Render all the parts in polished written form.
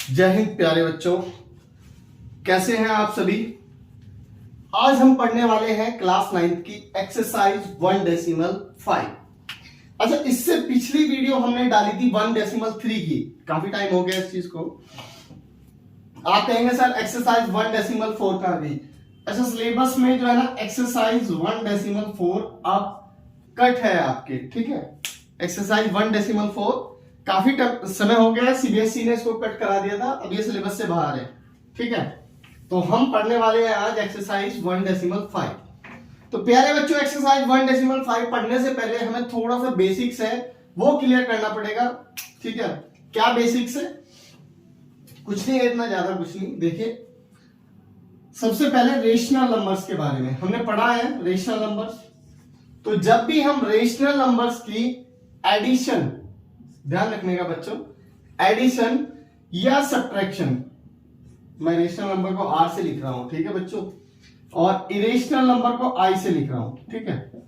जय हिंद प्यारे बच्चों, कैसे हैं आप सभी। आज हम पढ़ने वाले हैं क्लास 9th की एक्सरसाइज 1.5। अच्छा, इससे पिछली वीडियो हमने डाली थी 1.3 की। काफी टाइम हो गया इस चीज को। आप कहेंगे सर एक्सरसाइज 1.4 का भी। अच्छा, सिलेबस में जो है ना एक्सरसाइज 1.4 अब कट है आपके, ठीक है। एक्सरसाइज 1.4 काफी समय हो गया, सीबीएसई ने इसको कट करा दिया था, अब ये सिलेबस से बाहर है, ठीक है। तो हम पढ़ने वाले हैं आज एक्सरसाइज 1.5। तो प्यारे बच्चों, एक्सरसाइज 1.5 पढ़ने से पहले हमें थोड़ा सा बेसिक्स है वो क्लियर करना पड़ेगा, ठीक है। क्या बेसिक्स है? कुछ नहीं है, इतना ज्यादा कुछ नहीं। देखिए, सबसे पहले रेशनल नंबर्स के बारे में हमने पढ़ा है। रेशनल नंबर्स, तो जब भी हम रेशनल नंबर्स की एडिशन, ध्यान रखने का बच्चों, एडिशन या सब्ट्रैक्शन, मैं रेशनल नंबर को आर से लिख रहा हूं, ठीक है बच्चों, और इरेशनल नंबर को आई से लिख रहा हूं, ठीक है।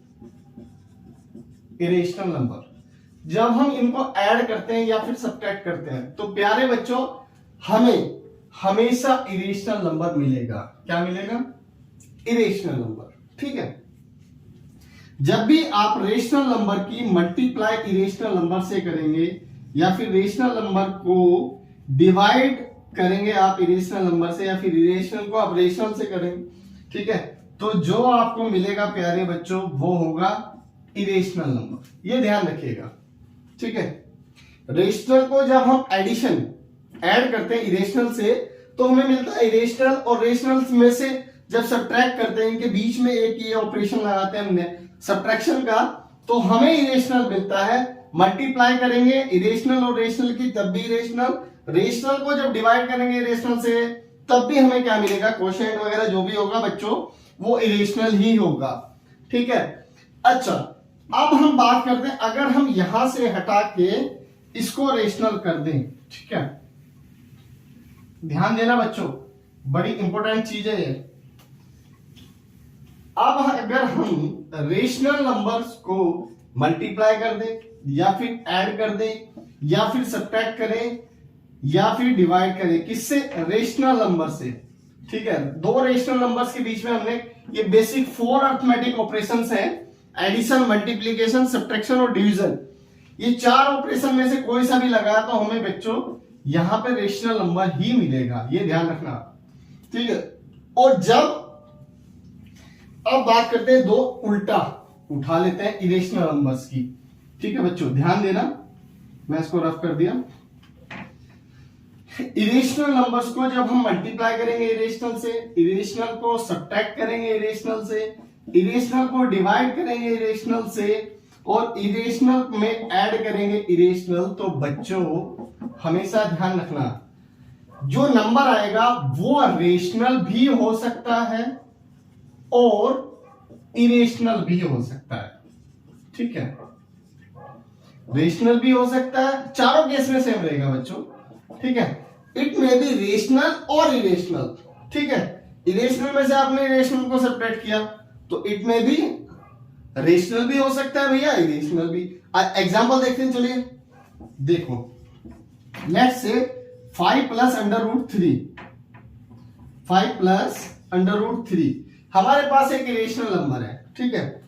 इरेशनल नंबर जब हम इनको ऐड करते हैं या फिर सब्ट्रैक्ट करते हैं तो प्यारे बच्चों हमें हमेशा इरेशनल नंबर मिलेगा। क्या मिलेगा? इरेशनल नंबर, ठीक है। जब भी आप रेशनल नंबर की मल्टीप्लाई इरेशनल नंबर से करेंगे या फिर रेशनल नंबर को डिवाइड करेंगे आप इरेशनल नंबर से, या फिर इरेशनल को आप रेशनल से करेंगे, ठीक है, तो जो आपको मिलेगा प्यारे बच्चों वो होगा इरेशनल नंबर। ये ध्यान रखिएगा, ठीक है। रेशनल को जब हम एडिशन ऐड करते हैं इरेशनल से तो हमें मिलता है इरेशनल, और रेशनल में से जब सब्ट्रैक्ट करते हैं, इनके बीच में एक ये ऑपरेशन लगाते हैं हमने सब्ट्रैक्शन का, तो हमें इरेशनल मिलता है। मल्टीप्लाई करेंगे इरेशनल और रेशनल की तब भी इरेशनल, रेशनल को जब डिवाइड करेंगे इरेशनल से तब भी हमें क्या मिलेगा? कोशेंट वगैरह जो भी होगा बच्चों वो इरेशनल ही होगा, ठीक है। अच्छा, अब हम बात करते हैं अगर हम यहां से हटा के इसको रेशनल कर दें, ठीक है। ध्यान देना बच्चों, बड़ी इंपॉर्टेंट चीज है ये। अब अगर हम रेशनल नंबर्स को मल्टीप्लाई कर दें या फिर ऐड कर दें या फिर सब्ट्रैक्ट करें या फिर डिवाइड करें, किससे? रेशनल नंबर से, ठीक है। दो रेशनल नंबर्स के बीच में हमने ये बेसिक 4 अरिथमेटिक ऑपरेशंस हैं, एडिशन, मल्टीप्लिकेशन, सब्ट्रैक्शन और डिवीजन। ये 4 ऑपरेशन में से कोई सा भी लगाया तो हमें बच्चों यहां पे रेशनल नंबर ही मिलेगा, ये ध्यान रखना, ठीक है। और जब अब बात करते हैं दो उल्टा उठा लेते हैं इरेशनल नंबर्स की, ठीक है बच्चों, ध्यान देना, मैं इसको रफ कर दिया। इरेशनल नंबर्स को जब हम मल्टीप्लाई करेंगे इरेशनल से, इरेशनल को सब्ट्रैक्ट करेंगे इरेशनल से, इरेशनल को डिवाइड करेंगे इरेशनल से, और इरेशनल में ऐड करेंगे इरेशनल, तो बच्चों हमेशा ध्यान रखना जो नंबर आएगा वो रेशनल भी हो सकता है और इरेशनल भी हो सकता है, ठीक है। रेशनल भी हो सकता है, चारों केस में सेम रहेगा बच्चों, ठीक है। इट में बी रेशनल और इरेशनल, ठीक है। इरेशनल में से आपने इरेशनल को सब्ट्रैक्ट किया तो इट में भी रेशनल भी हो सकता है भैया, इरेशनल भी। एग्जांपल देखते हैं, चलिए देखो, let's say 5 plus under root 3, 5 plus under root 3 हमारे पास एक इरेशनल नंबर है, ठीक है।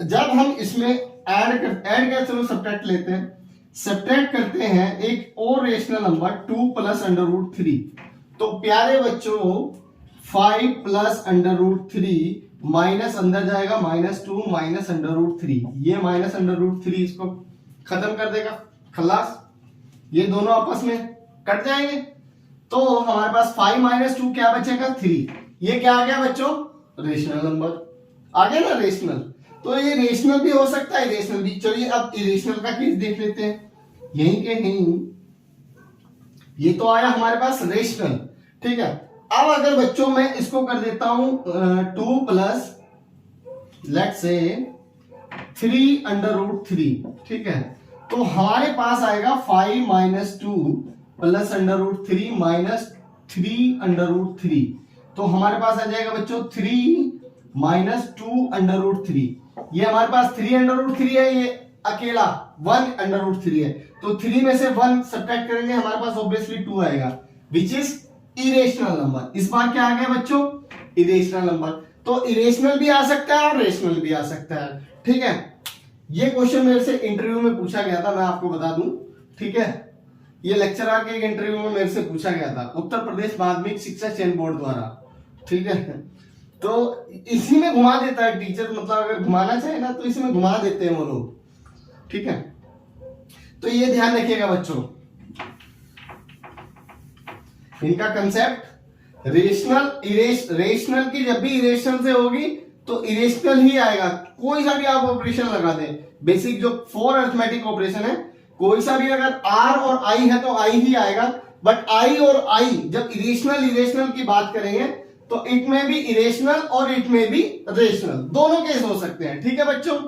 जब हम इसमें ऐड कर चलो सब्ट्रैक्ट लेते हैं, सब्ट्रैक्ट करते हैं एक और rational number 2 plus under root 3, तो प्यारे बच्चों 5 प्लस अंडर रूट 3 माइनस अंदर जाएगा -2 माइनस अंडर रूट 3, ये माइनस अंडर रूट 3 इसको खत्म कर देगा, खलास, ये दोनों आपस में कट जाएंगे, तो हमारे पास 5 माइनस 2 क्या बचेगा? 3। ये क्या आ गया बच्चों? रेशनल नंबर आ गया ना, रेशनल। तो ये रेशनल भी हो सकता है, इरेशनल भी। चलिए अब इरेशनल का केस देख लेते हैं, यहीं के यहीं, ये तो आया हमारे पास रेशनल, ठीक है। अब अगर बच्चों मैं इसको कर देता हूं 2 plus let's say 3 under root 3, ठीक है, तो हमारे पास आएगा 5 minus 2 plus under root 3 minus 3 under root 3, तो हमारे पास आ जाएगा बच्चों 3 माइनस 2 अंडर रूट 3। ये हमारे पास 3 अंडर रूट 3 है, ये अकेला 1 अंडर रूट 3 है, तो 3 में से 1 सब्ट्रैक्ट करेंगे हमारे पास ऑब्वियसली 2 आएगा। Which is irrational number. इस बार क्या आ गया बच्चों, इरेशनल नंबर। तो इरेशनल भी आ सकता है और रेशनल भी आ सकता है, ठीक है। ये क्वेश्चन मेरे से इंटरव्यू में पूछा गया था, मैं आपको बता दूं, ठीक है। ये लेक्चरर के एक इंटरव्यू में मेरे से पूछा गया था, उत्तर प्रदेश माध्यमिक शिक्षा चयन बोर्ड द्वारा, ठीक है। तो इसी में घुमा देता है टीचर, मतलब अगर घुमाना चाहे ना तो इसी में घुमा देते हैं वो लोग, ठीक है। तो ये ध्यान रखिएगा बच्चों, इनका कंसेप्ट रेशनल रेशनल की जब भी इरेशनल से होगी तो इरेशनल ही आएगा। कोई सा भी आप ऑपरेशन लगा दें, बेसिक जो 4 अरिथमेटिक ऑपरेशन है, कोई सा भी अगर आर और आई है तो आई ही आएगा। बट आई और आई जब इरेशनल की बात करेंगे तो इट में भी इरेशनल और इट में भी रेशनल, दोनों केस हो सकते हैं, ठीक है बच्चों।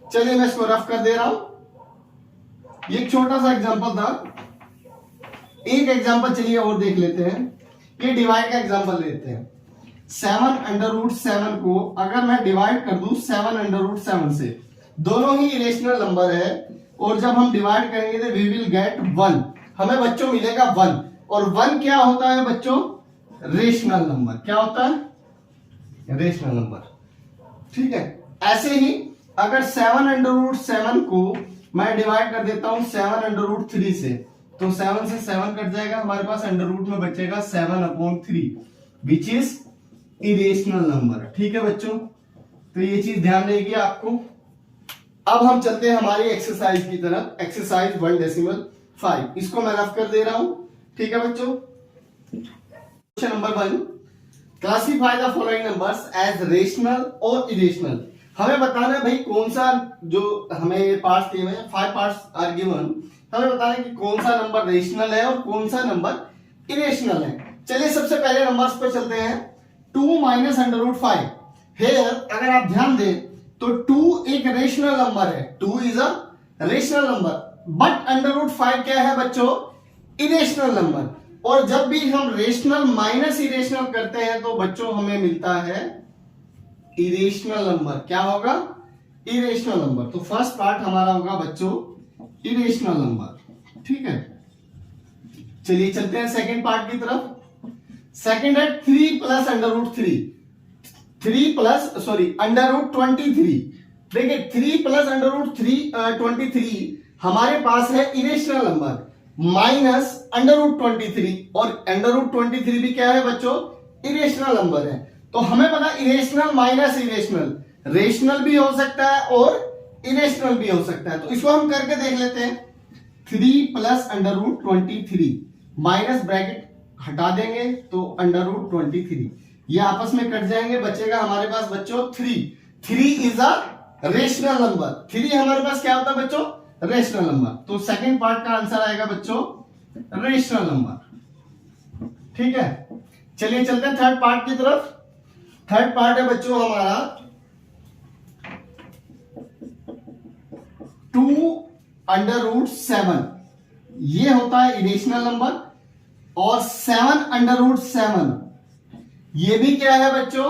चलिए मैं इसको रफ कर दे रहा हूं। ये एक छोटा सा एग्जांपल था, एक एग्जांपल चलिए और देख लेते हैं। ये डिवाइड का एग्जांपल लेते हैं। 7√7 को अगर मैं डिवाइड कर दूं 7√7 से, दोनों ही इरेशनल नंबर है, और जब हम डिवाइड करेंगे तो वी विल गेट 1, हमें बच्चों मिलेगा 1। और 1 क्या होता है बच्चों, रेशनल नंबर। क्या होता है, रेशनल नंबर, ठीक है। ऐसे ही अगर 7√7 को मैं डिवाइड कर देता हूं 7√3 से, तो 7 से 7 कट जाएगा, हमारे पास अंडर रूट में बचेगा 7/3 विच इज इरेशनल नंबर, ठीक है बच्चों। तो ये चीज ध्यान रहेगी आपको। अब हम चलते हैं हमारी एक्सरसाइज की तरफ, एक्सरसाइज 1.5। इसको मैं रफ कर दे रहा हूं, ठीक है बच्चों। Question number 1, classify the following numbers as rational और इरेशनल। हमें बताना है भाई कौन सा, जो हमें पार्ट्स दिए हुए हैं, 5 पार्ट्स आर गिवन, हमें बताना है कि कौन सा नंबर रेशनल है और कौन सा नंबर इरेशनल है। चलिए सबसे पहले नंबर्स पे चलते हैं। 2 - √5 हेयर, अगर आप ध्यान दें तो 2 एक रेशनल नंबर है, 2 is a rational number, but √5 क्या है बच्चों, इरेशनल नंबर। और जब भी हम रेशनल माइनस इरेशनल करते हैं तो बच्चों हमें मिलता है इरेशनल नंबर। क्या होगा, इरेशनल नंबर। तो फर्स्ट पार्ट हमारा होगा बच्चों इरेशनल नंबर, ठीक है। चलिए चलते हैं सेकंड पार्ट की तरफ। सेकंड है 3 + √3, 3 प्लस √23। देखिए 3 + √23 हमारे पास है इरेशनल नंबर, माइनस √23, और √23 भी क्या है बच्चों, इरेशनल नंबर है। तो हमें पता इरेशनल माइनस इरेशनल, रेशनल भी हो सकता है और इरेशनल भी हो सकता है। तो इसको हम करके देख लेते हैं। 3 + √23 माइनस ब्रैकेट हटा देंगे तो √23, ये आपस में कट जाएंगे, बचेगा हमारे पास बच्चों 3 इज अ रेशनल नंबर। 3 हमारे पास क्या होता है बच्चों, रेशनल नंबर। तो सेकंड पार्ट का आंसर आएगा बच्चों रेशनल नंबर, ठीक है। चलिए चलते हैं थर्ड पार्ट की तरफ। थर्ड पार्ट है बच्चों हमारा 2√7, ये होता है इरेशनल नंबर, और 7√7 ये भी क्या है बच्चों,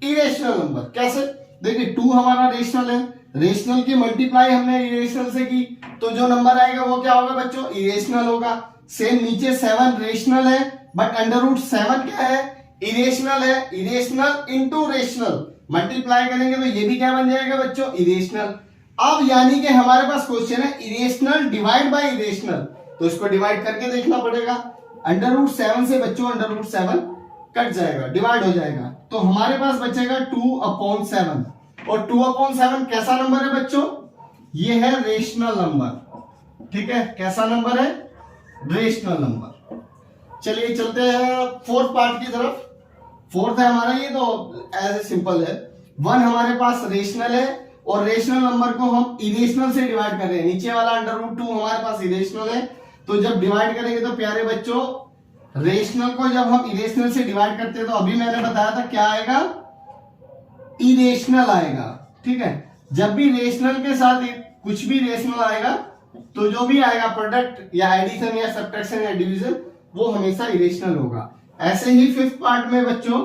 इरेशनल नंबर। कैसे, देखिए 2 हमारा रेशनल है, रेशनल की मल्टीप्लाई हमने इरेशनल से की, तो जो नंबर आएगा वो क्या होगा बच्चों, इरेशनल होगा। सेम नीचे 7 रेशनल है, बट √7 क्या है, इरेशनल है। इरेशनल इंटू रेशनल मल्टीप्लाई करेंगे तो ये भी क्या बन जाएगा बच्चों, इरेशनल। अब यानी कि हमारे पास क्वेश्चन है इरेशनल डिवाइड बाय इरेशनल, तो इसको डिवाइड करके देखना पड़ेगा। √7 से बच्चों √7 कट जाएगा, डिवाइड हो जाएगा, तो हमारे पास बचेगा 2/7। और 2/7 कैसा नंबर है बच्चों, ये है रेशनल नंबर, ठीक है। कैसा नंबर है, रेशनल नंबर। चलिए चलते हैं फोर्थ पार्ट की तरफ। फोर्थ है हमारा, ये तो ऐसे सिंपल है। 1 हमारे पास रेशनल है, और रेशनल नंबर को हम इरेशनल से डिवाइड कर रहे हैं। नीचे वाला √2 हमारे पास इरेशनल है, तो जब डिवाइड करेंगे तो प्यारे बच्चों रेशनल को जब हम इरेशनल से डिवाइड करते हैं तो अभी मैंने बताया था क्या आएगा, इरेशनल आएगा, ठीक है। जब भी रेशनल के साथ कुछ भी रेशनल आएगा तो जो भी आएगा प्रोडक्ट या एडिशन या सब्ट्रैक्शन या डिवीजन वो हमेशा इरेशनल होगा। ऐसे ही फिफ्थ पार्ट में बच्चों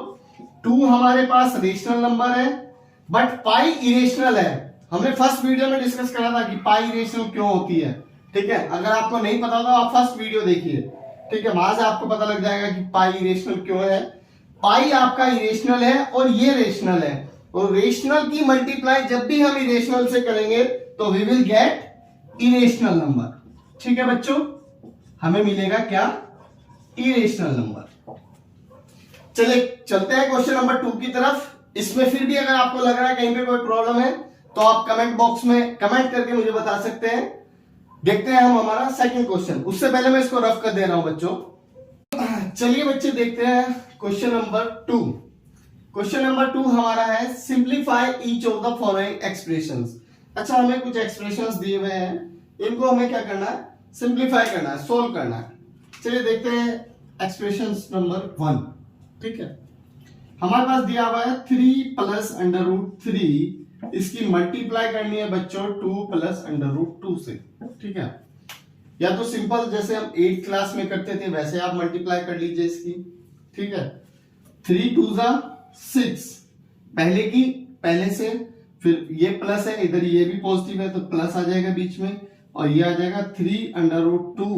2 हमारे पास रेशनल नंबर है, बट पाई इरेशनल है। हमने फर्स्ट वीडियो में डिस्कस करा था कि पाई इरेशनल क्यों होती है, ठीक है। अगर आपको नहीं पता तो आप फर्स्ट वीडियो देखिए। ठीक है, वहां से आपको पता लग जाएगा कि पाई इरेशनल क्यों है। पाई आपका इरेशनल है और ये रेशनल है, और रेशनल की मल्टीप्लाई जब भी हम इरेशनल से करेंगे तो we will get irrational number. ठीक है बच्चों, हमें मिलेगा क्या, इरेशनल नंबर। चलिए चलते हैं क्वेश्चन नंबर 2 की तरफ। इसमें फिर भी अगर आपको लग रहा है कहीं पे कोई प्रॉब्लम है तो आप कमेंट बॉक्स में कमेंट करके मुझे बता सकते हैं। देखते हैं हम हमारा सेकंड क्वेश्चन। उससे पहले मैं इसको रफ कर दे रहा हूं बच्चों। चलिए बच्चे देखते हैं क्वेश्चन नंबर 2। क्वेश्चन नंबर 2 हमारा है simplify each of the following expressions. अच्छा, हमें कुछ एक्सप्रेशंस दिए हुए हैं, इनको हमें क्या करना है, सिंप्लीफाई करना है, सोल्व करना है। चलिए देखते हैं एक्सप्रेशंस नंबर 1। ठीक है, हमारे पास दिया हुआ है 3 प्लस अंडर रूट 3, इसकी मल्टीप्लाई करनी है बच्चों 2 प्लस अंडर रूट 2 से। ठीक है, या तो सिंपल जैसे हम 8th क्लास में करते थे वैसे आप मल्टीप्लाई कर लीजिए इसकी। ठीक है, 3 2 6, पहले की पहले से, फिर ये प्लस है, इधर ये भी पॉजिटिव है तो प्लस आ जाएगा बीच में, और ये आ जाएगा 3 अंडर रूट 2।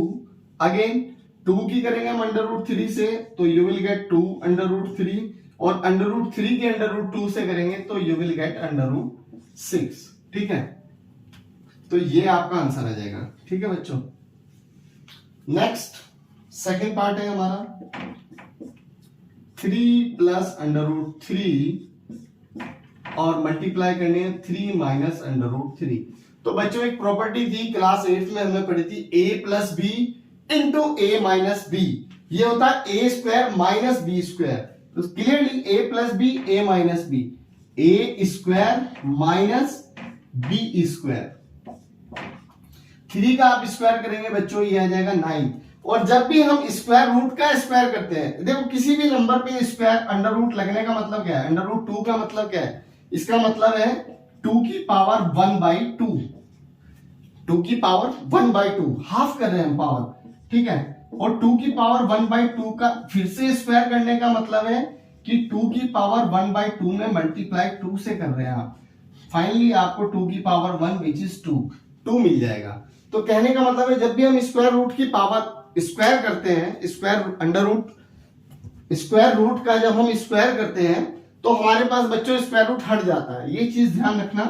अगेन 2 की करेंगे हम अंडर रूट 3 से तो you will get 2 under root 3, और अंडर रूट 3 के अंडर रूट 2 से करेंगे तो you will get under root 6। ठीक है, तो ये आपका आंसर आ जाएगा। ठीक है बच्चों, नेक्स्ट सेकंड पार्ट है हमारा 3 प्लस अंडर रूट 3 और मल्टीप्लाई करनी है 3 माइनस अंडर रूट 3। तो बच्चों एक प्रॉपर्टी थी क्लास 8 में हमने पढ़ी थी, a plus B into A minus B, ये होता है A square minus B square. तो clearly a plus B A minus B, A square minus B square. 3 का आप स्क्वायर करेंगे बच्चों ये आ जाएगा 9। और जब भी हम स्क्वायर रूट का स्क्वायर करते हैं, देखो किसी भी नंबर पे स्क्वायर अंडर रूट लगने का मतलब क्या है, अंडर रूट 2 का मतलब क्या है, इसका मतलब है 2 की पावर 1/2, 2 की पावर 1/2, हाफ कर रहे हैं हम पावर। ठीक है, और 2 की पावर 1/2 का फिर से स्क्वायर करने का मतलब है कि 2 की पावर 1/2 में मल्टीप्लाई 2 से कर रहे हैं आप। फाइनली आपको 2 की पावर 1 विच इज 2 मिल जाएगा। तो कहने का मतलब है जब भी हम स्क्वायर रूट की पावर स्क्वायर करते हैं, square under root, square root का जब हम स्क्वायर करते हैं तो हमारे पास बच्चों स्क्वायर रूट हट जाता है, ये चीज ध्यान रखना।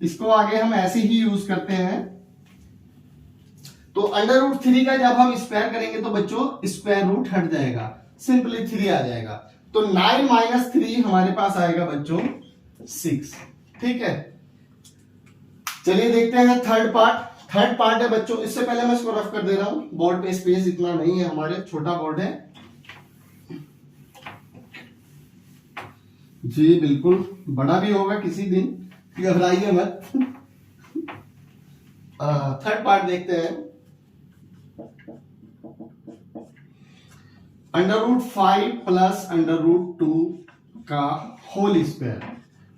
इसको आगे हम ऐसे ही यूज करते हैं। तो अंडर रूट 3 का जब हम स्क्वायर करेंगे तो बच्चों स्क्वायर रूट हट जाएगा, सिंपली 3 आ जाएगा। तो 9 माइनस 3 हमारे पास आएगा बच्चों 6। ठीक है, चलिए देखते हैं थर्ड पार्ट। थर्ड पार्ट है बच्चों, इससे पहले मैं इसको रफ कर दे रहा हूं, बोर्ड पे स्पेस इतना नहीं है हमारे, छोटा बोर्ड है जी, बिल्कुल बड़ा भी होगा किसी दिन, घबराइए मत। थर्ड पार्ट देखते हैं, under root 5 plus under root 2 का होल स्क्वायर।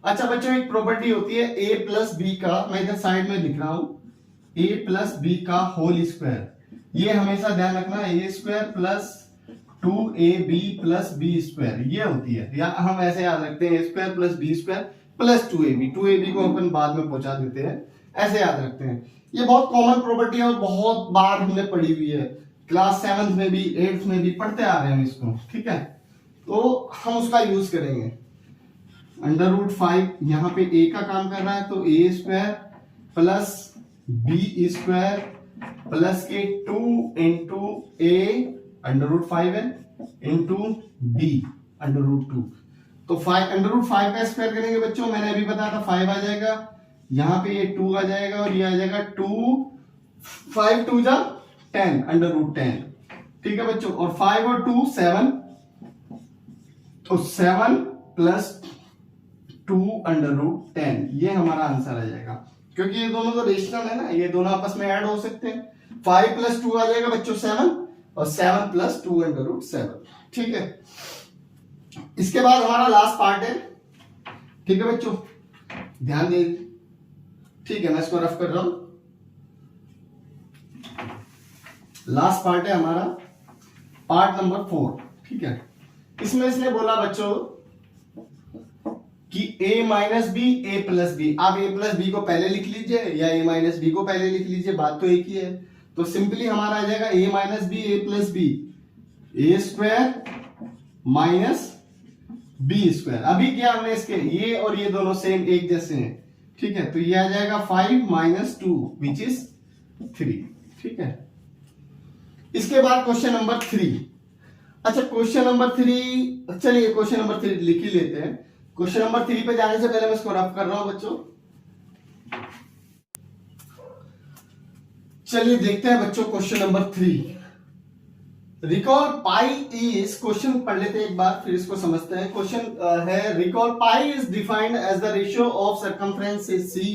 अच्छा बच्चों एक प्रॉपर्टी होती है a प्लस बी का, मैं इधर साइड में लिख रहा हूं, a प्लस बी का होल स्क्वायर। ये हमेशा ध्यान रखना, a square plus 2ab plus B square ये होती है, या हम ऐसे याद रखते हैं a square plus B square plus 2ab को अपन बाद में पहुंचा देते हैं, ऐसे याद रखते हैं। ये बहुत कॉमन प्रॉपर्टी है और बहुत बार हमने पढ़ी हुई है, क्लास 7th में भी 8th में भी पढ़ते आ रहे हैं इसको। ठीक है, तो हम उसका यूज करेंगे। अंडर रूट 5 यहाँ पे a का काम कर रहा है तो a square plus B square plus के 2 इंटू a अंडर रूट 5 है इंटू b अंडर रूट 2। तो 5 अंडर रूट 5 का स्क्वायर करेंगे बच्चों, मैंने अभी बताया था 5 आ जाएगा, यहाँ पे ये 2 आ जाएगा और ये आ जाएगा 2, 5 2 जा 10 अंडर रूट 10। ठीक है बच्चों, और 5 और 2 7, तो 7 प्लस 2 अंडर रूट 10 ये हमारा आंसर आ जाएगा, क्योंकि ये दोनों तो रेशनल है ना, ये दोनों आपस में ऐड हो सकते हैं। 5 प्लस 2 आ जाएगा बच्चों 7, और 7 प्लस 2 अंडर रूट 7। ठीक है, इसके बाद हमारा लास्ट पार्ट है। ठीक है बच्चों, ध्यान दे, ठीक है मैं इसको रफ कर रहा हूं। लास्ट पार्ट है हमारा पार्ट नंबर 4। ठीक है, इसमें इसने बोला बच्चों कि a minus B A plus B. आप a प्लस बी को पहले लिख लीजिए या a माइनस बी को पहले लिख लीजिए, बात तो एक ही है। तो सिंपली हमारा आ जाएगा a minus B A plus B, A square minus B square. अभी क्या हमने इसके ये और ये दोनों सेम एक जैसे हैं, ठीक है, तो ये आ जाएगा 5 माइनस 2 विच इज 3, ठीक है। इसके बाद क्वेश्चन नंबर 3। अच्छा क्वेश्चन नंबर 3, चलिए क्वेश्चन नंबर 3 लिख ही लेते हैं। क्वेश्चन नंबर 3 पे जाने से पहले मैं इसको रफ कर रहा हूं बच्चों। चलिए देखते हैं बच्चों question number 3। Recall pi is, question पढ़ लेते हैं एक बार फिर इसको समझते हैं। क्वेश्चन है recall pi is defined as the ratio of circumference C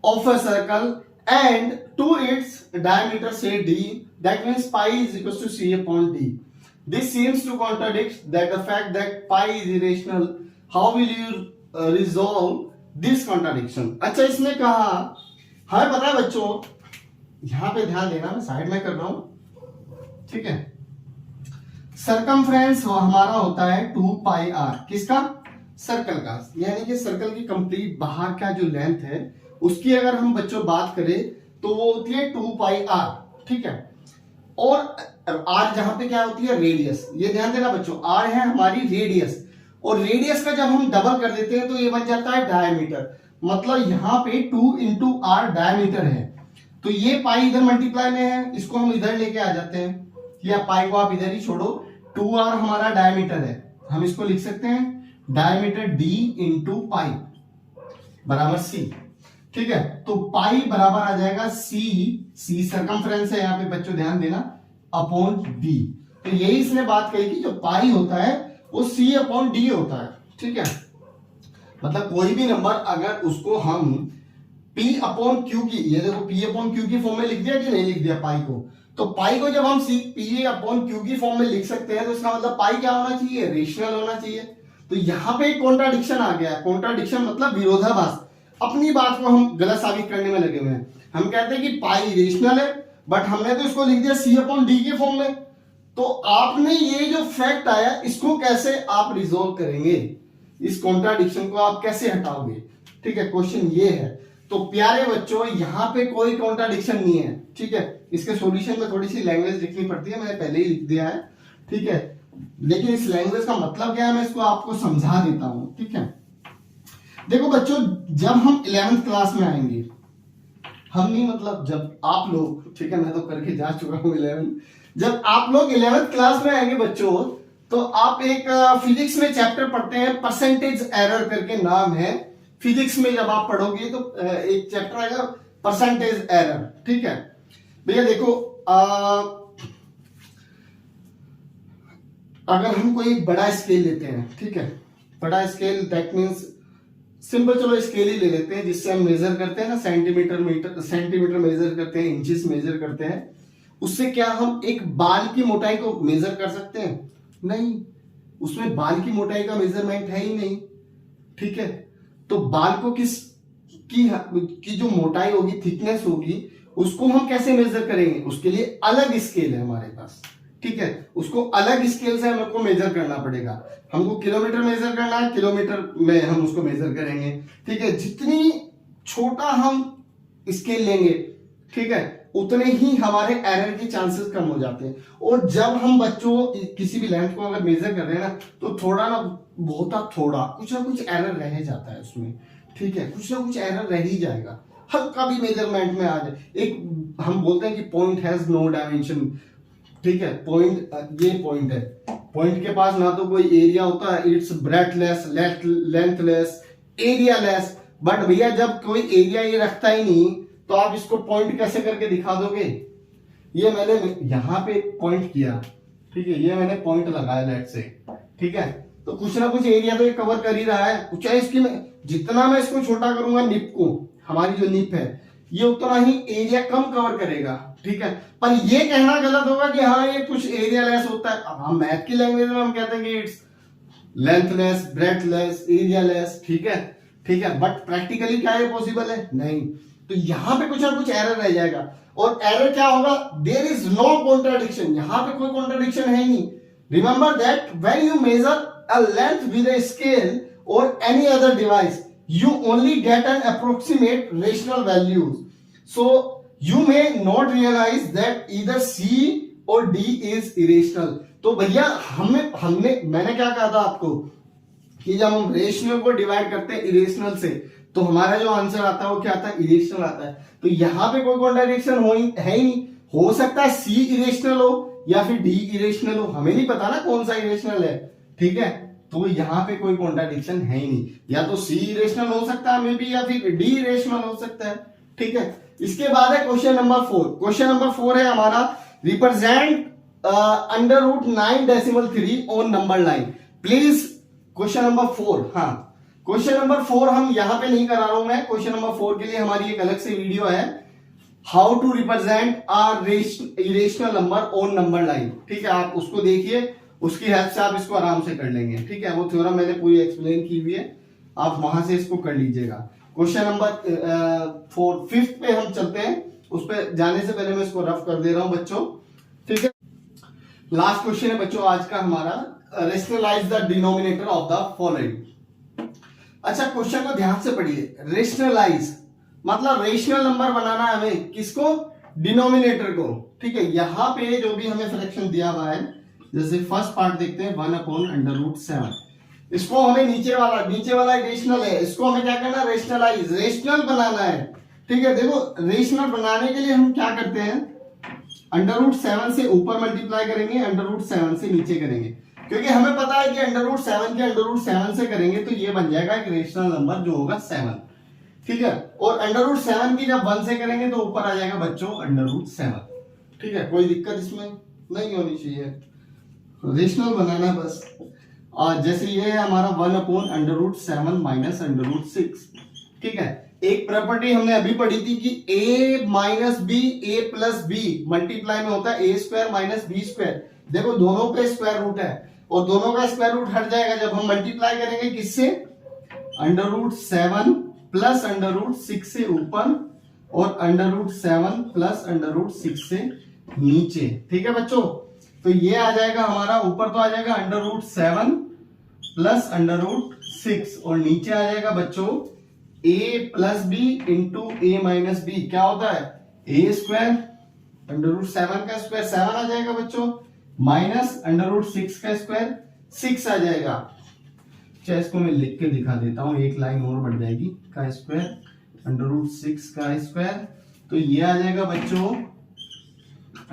of a circle and to its diameter say d, that means pi is equals to c upon d. This seems to contradict that the fact that pi is irrational. How will you resolve this contradiction? अच्छा इसने कहा, हमें पता है बच्चों, यहां पे ध्यान देना, मैं साइड में कर रहा हूं, ठीक है। सरकमफ्रेंस हमारा होता है 2 पाई r, किसका? सर्कल का, यानी कि सर्कल की कंप्लीट बाहर का जो लेंथ है उसकी अगर हम बच्चों बात करें तो वो होती है 2 पाई r, ठीक है। और r जहां पे क्या होती है? रेडियस। ये ध्यान देना बच्चों, r है हमारी रेडियस, और रेडियस का जब हम डबल कर देते हैं तो ये बन जाता है डायमीटर। मतलब यहां पे 2 इंटू r डायमीटर है, तो ये पाई इधर मल्टीप्लाई में है, इसको हम इधर लेके आ जाते हैं, या पाई को आप इधर ही छोड़ो, 2r हमारा डायमीटर है, हम इसको लिख सकते हैं डायमीटर d इंटू पाई बराबर c, ठीक है। तो पाई बराबर आ जाएगा c सर्कमफ्रेंस है यहाँ पे बच्चों ध्यान देना, अपॉन d। तो यही इसने बात कही कि जो पाई होता है वो c अपॉन d होता है, ठीक है। मतलब कोई भी नंबर अगर उसको हम p अपॉन q की, ये देखो p अपॉन q की फॉर्म में लिख दिया कि नहीं लिख दिया पाई को, तो पाई को जब हम p अपॉन q की फॉर्म में लिख सकते हैं तो इसका मतलब पाई क्या होना चाहिए? रेशनल होना चाहिए। तो यहाँ पे एक कॉन्ट्राडिक्शन आ गया। कॉन्ट्राडिक्शन मतलब विरोधाभास। अपनी बात को हम गलत साबित करने में लगे हुए हैं। हम कहते हैं कि पाई रेशनल है, बट हमने तो इसको लिख दिया c अपॉन d के फॉर्म में। तो आपने ये जो फैक्ट आया इसको कैसे आप रिजोल्व करेंगे? इस कॉन्ट्राडिक्शन को आप कैसे हटाओगे? ठीक है, क्वेश्चन ये है। तो प्यारे बच्चों यहाँ पे कोई कॉन्ट्राडिक्शन नहीं है, ठीक है। इसके सॉल्यूशन में थोड़ी सी लैंग्वेज लिखनी पड़ती है, मैंने पहले ही लिख दिया है, ठीक है। लेकिन इस लैंग्वेज का मतलब क्या है मैं इसको आपको समझा देता हूं, ठीक है। देखो बच्चों, जब हम 11th क्लास में आएंगे, हम नहीं मतलब जब आप लोग, ठीक है, मैं तो करके जा चुका हूं 11, जब आप लोग 11th क्लास में आएंगे बच्चों, तो आप एक फिजिक्स में चैप्टर पढ़ते हैं, परसेंटेज एरर करके नाम है। फिजिक्स में जब आप पढ़ोगे तो एक चैप्टर आएगा परसेंटेज एरर, ठीक है भैया। देखो अगर हम कोई बड़ा स्केल लेते हैं, ठीक है, बड़ा स्केल दैट मींस सिंपल, चलो स्केल ही ले लेते हैं जिससे हम मेजर करते हैं ना, सेंटीमीटर मेजर करते हैं, इंचेस मेजर करते हैं। उससे क्या हम एक बाल की मोटाई को मेजर कर सकते हैं? नहीं, उसमें बाल की मोटाई का मेजरमेंट है ही नहीं, ठीक है। तो बाल को की जो मोटाई होगी, थिकनेस होगी, उसको हम कैसे मेजर करेंगे? उसके लिए अलग स्केल है हमारे पास, ठीक है। उसको अलग स्केल से हमको मेजर करना पड़ेगा। हमको किलोमीटर मेजर करना है, किलोमीटर में हम उसको मेजर करेंगे, ठीक है। जितनी छोटा हम स्केल लेंगे, ठीक है, उतने ही हमारे एरर के चांसेस कम हो जाते हैं। और जब हम बच्चों किसी भी लेंथ को अगर मेजर कर रहे हैं ना, तो थोड़ा ना बहुत थोड़ा कुछ ना कुछ एरर रह जाता है उसमें, ठीक है। कुछ ना कुछ एरर रह ही जाएगा, हल्का भी मेजरमेंट में आ जाए। एक हम बोलते हैं कि पॉइंट हैज नो डायमेंशन, ठीक है। पॉइंट, ये पॉइंट है, पॉइंट के पास ना तो कोई एरिया होता है, इट्स ब्रेथलेस, लेंथलेस, एरियालेस। बट भैया जब कोई एरिया ये रखता ही नहीं, तो आप इसको पॉइंट कैसे करके दिखा दोगे? ये मैंने यहां पे पॉइंट किया, ठीक है, ये मैंने पॉइंट लगाया लेट से, ठीक है, तो कुछ ना कुछ एरिया तो ये कवर कर ही रहा है। कुछ है इसकी, जितना मैं इसको छोटा करूंगा निप को, हमारी जो निप है, ये उतना ही एरिया कम कवर करेगा, ठीक है। पर ये कहना गलत होगा कि हाँ ये कुछ एरिया लेस होता है। हम मैथ की लैंग्वेज में हम कहते हैं कि इट्स लेंथलेस, ब्रेथलेस, एरिया लेस, ठीक है, ठीक है। बट प्रैक्टिकली क्या ये पॉसिबल है? नहीं। तो यहां पे कुछ ना कुछ एरर रह जाएगा, और एरर क्या होगा? देयर इज नो कॉन्ट्राडिक्शन, यहां पे कोई कॉन्ट्राडिक्शन है ही नहीं। Remember that when you measure a length with a scale or any other device, you only get an approximate rational values. So you may not realize that either C or D is irrational. तो भैया हमने मैंने क्या कहा था आपको कि जब हम रेशनल को डिवाइड करते हैं इरेशनल से तो हमारा जो आंसर आता है वो क्या आता है, इरेशनल आता है। तो यहाँ पे कोई कॉन्ट्राडिक्शन है ही नहीं। हो सकता है सी इरेशनल हो या फिर डी इरेशनल हो, हमें नहीं पता ना कौन सा इरेशनल है, ठीक है। तो यहाँ पे कोई कॉन्ट्राडिक्शन है ही नहीं, या तो सी इरेशनल हो सकता है मे बी, या फिर डी इरेशनल हो सकता है, ठीक है। इसके बाद है क्वेश्चन नंबर 4। क्वेश्चन नंबर 4 है हमारा represent √9.3 on number line please. Question number 4, हाँ क्वेश्चन नंबर 4 हम यहां पे नहीं करा रहा हूं मैं, क्वेश्चन नंबर 4 के लिए हमारी एक अलग से वीडियो है, how to represent irrational number on number line, ठीक है। आप उसको देखिए, उसकी हेल्प से आप इसको आराम से कर लेंगे, ठीक है। वो थ्योरम मैंने पूरी एक्सप्लेन की हुई है, आप वहां से इसको कर लीजिएगा। क्वेश्चन नंबर 4 5th पे हम चलते हैं, उस पर जाने से पहले मैं इसको रफ कर दे रहा हूं बच्चों, ठीक है। लास्ट क्वेश्चन है बच्चों आज का हमारा, rationalise the denominator of the following. अच्छा क्वेश्चन को ध्यान से पढ़िए, रेशनलाइज मतलब रेशनल नंबर बनाना है हमें, किसको, डिनोमिनेटर को, ठीक है। यहां पे जो भी हमें फ्रैक्शन दिया हुआ है, जैसे फर्स्ट पार्ट देखते हैं 1/√7, इसको हमें नीचे वाला रेशनल है, इसको हमें क्या करना है, रेशनलाइज, रेशनल बनाना है, ठीक है। देखो रेशनल बनाने के लिए हम क्या करते हैं, √7 से ऊपर मल्टीप्लाई करेंगे, √7 से नीचे करेंगे, क्योंकि हमें पता है कि √7 के √7 से करेंगे तो ये बन जाएगा एक रेशनल नंबर जो होगा 7, ठीक है। और √7 की जब 1 से करेंगे तो ऊपर आ जाएगा बच्चों √7, ठीक है। कोई दिक्कत इसमें नहीं होनी चाहिए, रेशनल बनाना है बस। और जैसे ये है हमारा 1/√7 माइनस √6, ठीक है। एक प्रॉपर्टी हमने अभी पढ़ी थी कि a minus B a plus B multiply में होता है a² माइनस b²। देखो दोनों पे स्क्वायर रूट है और दोनों का स्क्वायर रूट हट जाएगा जब हम मल्टीप्लाई करेंगे किससे, √7 प्लस √6 से ऊपर और √7 प्लस √6 से नीचे, ठीक है बच्चों। तो ये आ जाएगा हमारा, ऊपर तो आ जाएगा √7 प्लस √6 और नीचे आ जाएगा बच्चों a plus B into a minus B, क्या होता है a², √7 का स्क्वायर 7 आ जाएगा बच्चों, माइनस √6 का स्क्वायर 6 आ जाएगा। अच्छा इसको मैं लिख के दिखा देता हूं, एक लाइन और बढ़ जाएगी, का स्क्वायर √6 का स्क्वायर, तो ये आ जाएगा बच्चों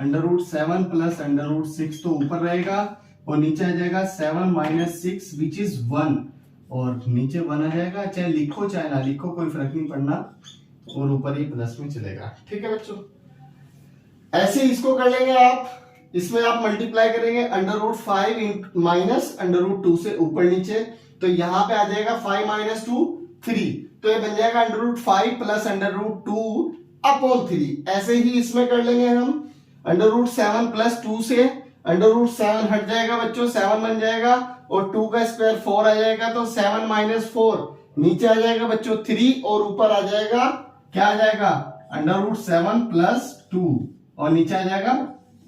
√7 प्लस √6 तो ऊपर रहेगा और नीचे आ जाएगा 7 माइनस 6 विच इज 1 और नीचे 1 आ जाएगा, चाहे लिखो चाहे ना लिखो कोई फर्क नहीं पड़ना, और ऊपर ही प्लस में चलेगा, ठीक है बच्चों। ऐसे इसको कर लेंगे आप, इसमें आप मल्टीप्लाई करेंगे √5 माइनस √2 से ऊपर नीचे, तो यहां पे आ जाएगा 5 माइनस 2 3, तो ये बन जाएगा √5 प्लस √2/3। ऐसे ही इसमें कर लेंगे हम, √7 प्लस 2 से √7 हट जाएगा बच्चों, 7 बन जाएगा और 2 का स्क्वायर 4 आ जाएगा, तो 7 माइनस 4 नीचे आ जाएगा बच्चों 3 और ऊपर आ जाएगा, क्या आ जाएगा √7 प्लस 2 और नीचे आ जाएगा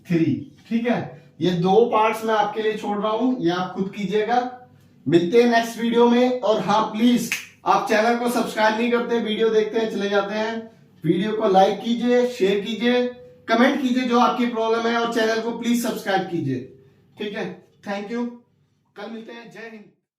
3, ठीक है। ये दो पार्ट्स मैं आपके लिए छोड़ रहा हूं, ये आप खुद कीजिएगा। मिलते हैं नेक्स्ट वीडियो में, और हाँ प्लीज आप चैनल को सब्सक्राइब नहीं करते, वीडियो देखते हैं चले जाते हैं, वीडियो को लाइक कीजिए, शेयर कीजिए, कमेंट कीजिए जो आपकी प्रॉब्लम है, और चैनल को प्लीज सब्सक्राइब कीजिए, ठीक है। थैंक यू, कल मिलते हैं, जय हिंद।